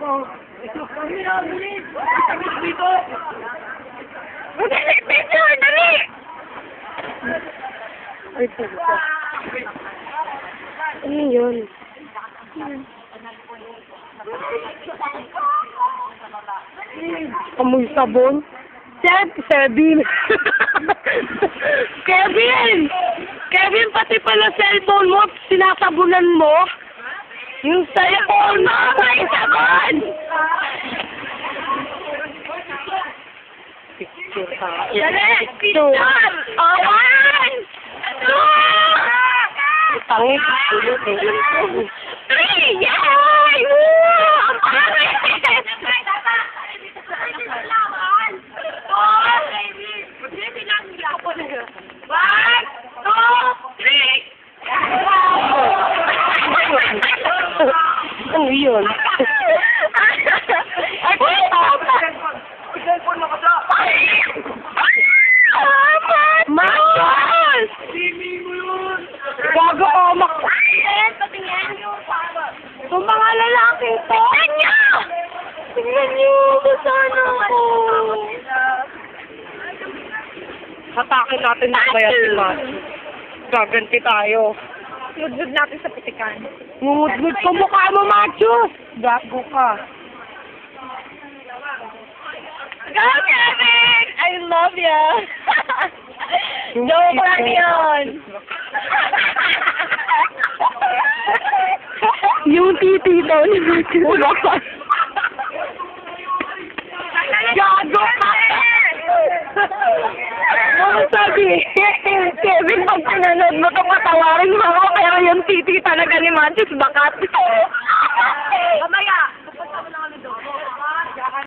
Ito kami na, bilis! Bilis dito! Dali, picture! Dali! Ay, talaga. Ano yun? Amoy sabon? Kevin! Kevin! Kevin, pati pala cellphone mo, sinasabunan mo? Yung cellphone mo, may sabon! Picture ka. Dali! Picture! Awan! Tangit. Three! Yay! Woo! Ang pangit! One, two, three! Ano yun? Ay, Cellphone mo ka sa! Marcos! Sini mo yun! Gago ko, Patingin yung Yung mga lalaki to. Tingnan niyo! Tingnan niyo, kasano ko. Hatakin natin ng kaya si Matthew. Gaganti tayo. Lugod natin sa pitikan. Ngumudgud ko mukha mo, Matthew. Gago ka. Go, Kevin! I love you! Joke lang yun! Yung titi daw ni Matthew. Gago ka! Ano sabi? Kevin, pag pinanood mo itong patawarin mo ako, pero yung titi talaga ni Matthew, bakat. Mamaya!